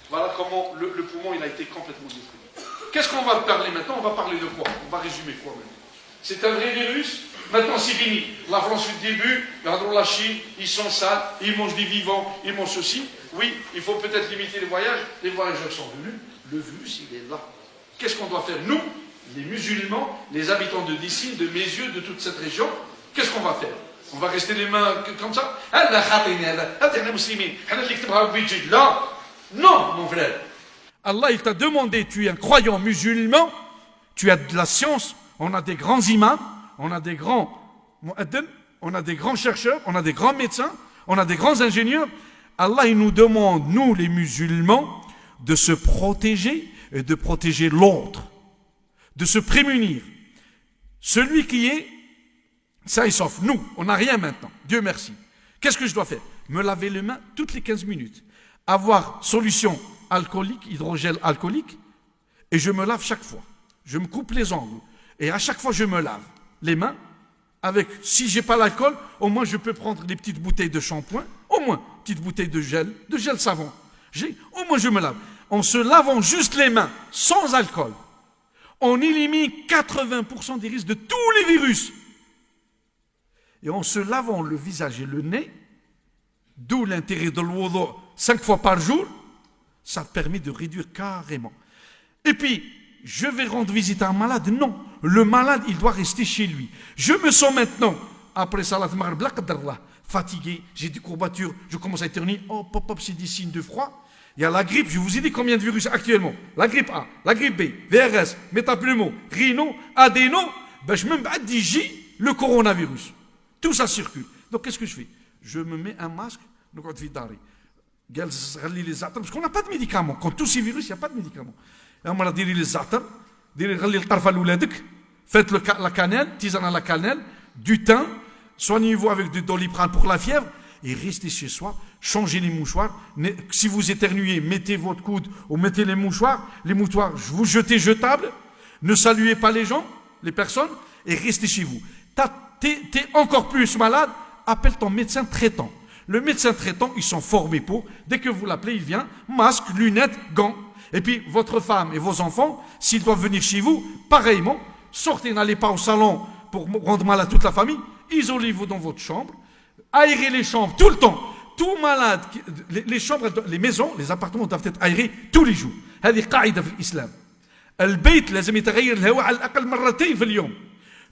Voilà comment le poumon il a été complètement détruit. Qu'est-ce qu'on va parler maintenant? On va parler de quoi? On va résumer quoi maintenant? C'est un vrai virus. Maintenant c'est fini. La France du début, regardons la Chine, ils sont sales, ils mangent des vivants, ils mangent ceci. Oui, il faut peut-être limiter les voyages. Les voyageurs sont venus. Le virus il est là. Qu'est-ce qu'on doit faire? Nous, les musulmans, les habitants de Dessine, de Mézieux, de toute cette région, qu'est-ce qu'on va faire? On va rester les mains comme ça? Non, mon frère. Allah, il t'a demandé, tu es un croyant musulman, tu as de la science, on a des grands imams, on a des grands mu'addin, on a des grands chercheurs, on a des grands médecins, on a des grands ingénieurs. Allah, il nous demande, nous les musulmans, de se protéger et de protéger l'autre, de se prémunir. Celui qui est sain et sauf, nous, on n'a rien maintenant, Dieu merci. Qu'est-ce que je dois faire? Me laver les mains toutes les 15 minutes. Avoir solution alcoolique, hydrogel alcoolique, et je me lave chaque fois. Je me coupe les ongles, et à chaque fois je me lave les mains, avec, si j'ai pas l'alcool, au moins je peux prendre des petites bouteilles de shampoing, au moins, petites bouteilles de gel savon. Au moins je me lave. En se lavant juste les mains, sans alcool, on élimine 80% des risques de tous les virus. Et en se lavant le visage et le nez, d'où l'intérêt de l'wudu 5 fois par jour, ça permet de réduire carrément. Et puis, je vais rendre visite à un malade. Non, le malade, il doit rester chez lui. Je me sens maintenant, après Salat Maghrib, fatigué, j'ai des courbatures, je commence à éternuer. Oh, pop, c'est des signes de froid. Il y a la grippe, je vous ai dit combien de virus actuellement. La grippe A, la grippe B, VRS, métapneumo, rhino, adéno, je me dis le coronavirus. Tout ça circule. Donc qu'est-ce que je fais? Je me mets un masque, parce qu'on n'a pas de médicaments. Quand tous ces virus, il n'y a pas de médicaments. Faites la cannelle, tisane à la cannelle, du thym, soignez-vous avec du Doliprane pour la fièvre, et restez chez soi, changez les mouchoirs. Si vous éternuez, mettez votre coude ou mettez les mouchoirs. Les mouchoirs, vous jetez jetables. Ne saluez pas les gens, les personnes, et restez chez vous. T'es encore plus malade, appelle ton médecin traitant. Le médecin traitant, ils sont formés pour. Dès que vous l'appelez, il vient, masque, lunettes, gants. Et puis, votre femme et vos enfants, s'ils doivent venir chez vous, pareillement, sortez, n'allez pas au salon pour rendre mal à toute la famille. Isolez-vous dans votre chambre. Aérez les chambres tout le temps. Tout malade, les chambres, les maisons, les appartements doivent être aérés tous les jours. هذه قاعدة في الإسلام. البيت لازم يتغير الهواء على الأقل مرتين في اليوم.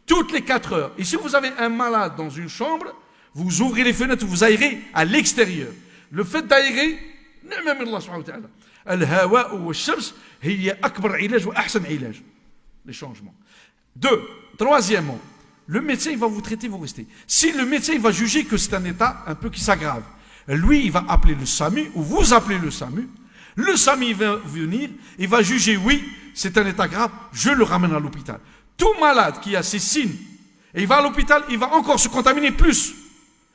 Toutes les 4 heures. Et si vous avez un malade dans une chambre, vous ouvrez les fenêtres, vous aérez à l'extérieur. Le fait d'aérer, même Allah subhanahu wa ta'ala. الهواء والشمس هي أكبر علاج وأحسن علاج. Les changements. 2. Troisièmement, le médecin il va vous traiter, vous restez. Si le médecin il va juger que c'est un état un peu qui s'aggrave, lui il va appeler le SAMU, ou vous appelez le SAMU. Le SAMU il va venir, il va juger, oui, c'est un état grave, je le ramène à l'hôpital. Tout malade qui a ces signes, et il va à l'hôpital, il va encore se contaminer plus.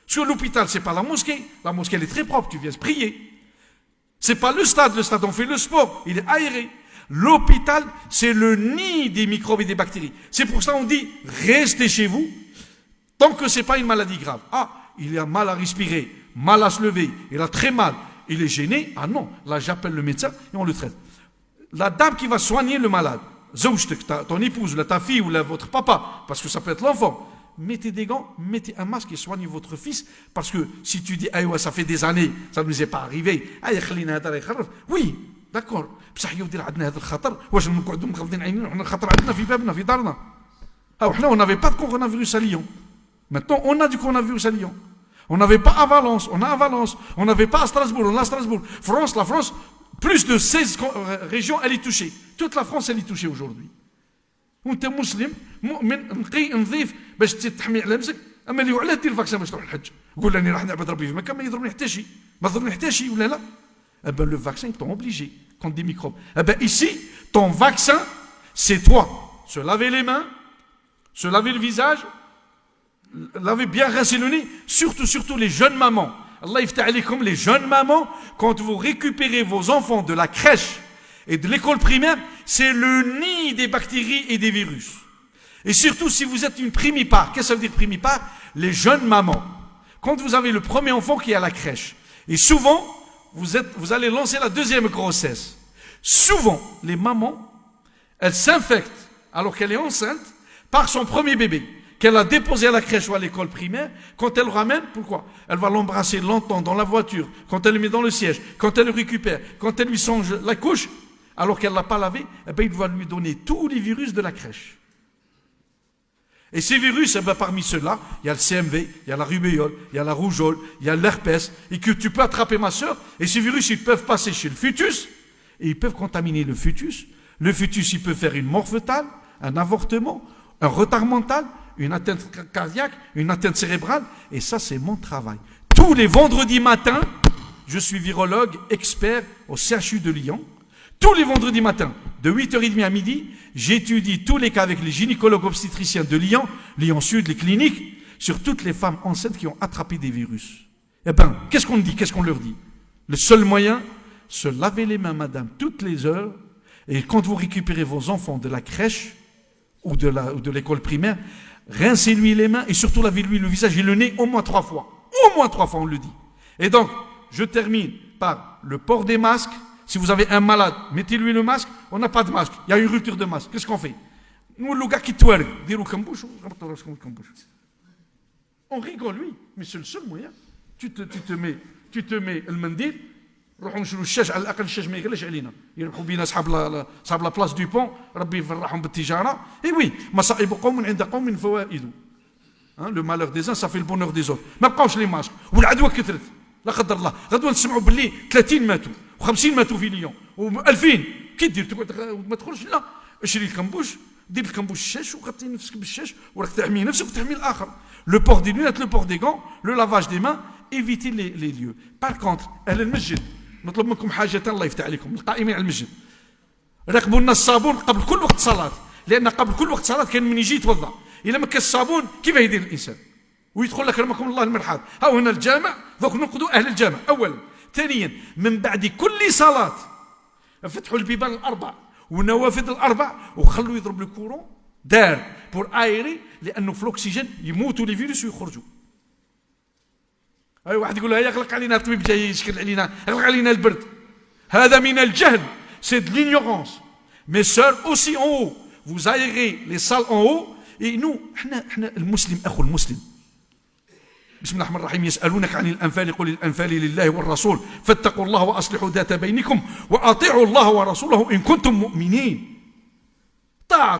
Sur l'hôpital, c'est pas la mosquée elle est très propre, tu viens se prier. C'est pas le stade on fait le sport, il est aéré. L'hôpital, c'est le nid des microbes et des bactéries. C'est pour ça qu'on dit, restez chez vous, tant que c'est pas une maladie grave. Ah, il a mal à respirer, mal à se lever, il a très mal, il est gêné. Ah non, là j'appelle le médecin et on le traite. La dame qui va soigner le malade, ton épouse, ta fille ou votre papa, parce que ça peut être l'enfant, mettez des gants, mettez un masque et soignez votre fils, parce que si tu dis, ah ouais, ça fait des années, ça ne nous est pas arrivé, oui, d'accord, بصح يودير عندنا هذا الخطر واش نقعدوا مغمضين عينينا وحنا الخطر عندنا في بابنا في دارنا. on n'avait pas de coronavirus à Lyon. Maintenant on a du coronavirus à Lyon. On n'avait pas à Valence, on a à Valence. On n'avait pas à Strasbourg, on a à Strasbourg. La France, plus de 16 régions, elle est touchée. Toute la France, elle est touchée aujourd'hui. وانت مسلم مؤمن نقي نظيف باش تحمي على نفسك. اما اللي وعلاه دير الفاكسين باش تروح الحج. قول راني راح نعبد ربي في مكه ما يضرني حتى شيء. ما ضرني حتى شيء ولا لا. Eh ben, le vaccin, ils t'ont obligé contre des microbes. Eh ben, ici, ton vaccin, c'est toi. Se laver les mains, se laver le visage, laver bien rincer le nez, surtout les jeunes mamans. Allah yftah comme les jeunes mamans, quand vous récupérez vos enfants de la crèche et de l'école primaire, c'est le nid des bactéries et des virus. Et surtout, si vous êtes une primipare, qu'est-ce que ça veut dire primipare? Les jeunes mamans. Quand vous avez le premier enfant qui est à la crèche, et souvent, vous allez lancer la deuxième grossesse. Souvent, les mamans, elles s'infectent, alors qu'elle est enceinte, par son premier bébé, qu'elle a déposé à la crèche ou à l'école primaire. Quand elle le ramène, pourquoi? Elle va l'embrasser longtemps dans la voiture, quand elle le met dans le siège, quand elle le récupère, quand elle lui songe la couche, alors qu'elle ne l'a pas lavé, eh bien, il va lui donner tous les virus de la crèche. Et ces virus, eh bien, parmi ceux-là, il y a le CMV, il y a la rubéole, il y a la rougeole, il y a l'herpès, et que tu peux attraper, ma soeur, et ces virus, ils peuvent passer chez le fœtus, et ils peuvent contaminer le fœtus. Le fœtus, il peut faire une mort fœtale, un avortement, un retard mental, une atteinte cardiaque, une atteinte cérébrale, et ça, c'est mon travail. Tous les vendredis matins, je suis virologue, expert au CHU de Lyon. Tous les vendredis matins, de 8h30 à midi, j'étudie tous les cas avec les gynécologues obstétriciens de Lyon, Lyon Sud, les cliniques, sur toutes les femmes enceintes qui ont attrapé des virus. Eh bien, qu'est-ce qu'on dit, qu'est-ce qu'on leur dit? Le seul moyen, se laver les mains, madame, toutes les heures, et quand vous récupérez vos enfants de la crèche ou de l'école primaire, rincez-lui les mains et surtout lavez-lui le visage et le nez au moins 3 fois. Au moins 3 fois, on le dit. Et donc, je termine par le port des masques. Si vous avez un malade, mettez-lui le masque. On n'a pas de masque. Il y a une rupture de masque. Qu'est-ce qu'on fait? Nous, le gars qui tourne, on rigole, oui, mais c'est le seul moyen. Tu te mets le mendil. روحوا نشروا الشاش على الاقل الشاش ما يغلاش علينا يربحوا بينا صحاب لا بلاص دو بون ربي يفرحهم بالتجاره اي وي مصائب قوم عند قوم فوائد لو مالور دي زان صافي البونور دي زوت ما بقاوش لي ماسك والعدوى كثرت لا قدر الله غدوه نسمعوا باللي 30 ماتوا و50 ماتوا في ليون و2000 كي دير تقعد ما تخرجش لا اشري الكمبوش دير الكمبوش الشاش وغطي نفسك بالشاش وراك تحمي نفسك وتحمي الاخر لو بور دي لونيت لو بور دي غون لو لافاج دي مان éviter les lieux. Par contre, أهل المسجد نطلب منكم حاجة الله يفتح عليكم القائمين على المسجد راقبوا لنا الصابون قبل كل وقت صلاة لأن قبل كل وقت صلاة كان من يجي يتوضأ إذا ما كان الصابون كيف يدير الإنسان ويدخل لك رحمكم الله المرحاض ها هنا الجامع ذوك ننقذوا أهل الجامع أولا ثانيا من بعد كل صلاة فتحوا البيبان الأربع والنوافذ الأربع وخلوا يضرب الكورون دار بور آيري لأنه في الأكسجين يموتوا لي فيروس ويخرجوا أي واحد يقول لها يغلق علينا الطبيب جاي يشكل علينا يغلق علينا البرد هذا من الجهل c'est de l'ignorance mes sœurs aussi en haut vous aérez les salles en haut et nous احنا المسلم أخو المسلم بسم الله الرحمن الرحيم يسألونك عن الأنفال قل الأنفال لله والرسول فاتقوا الله وأصلحوا ذات بينكم وأطيعوا الله ورسوله إن كنتم مؤمنين طاعة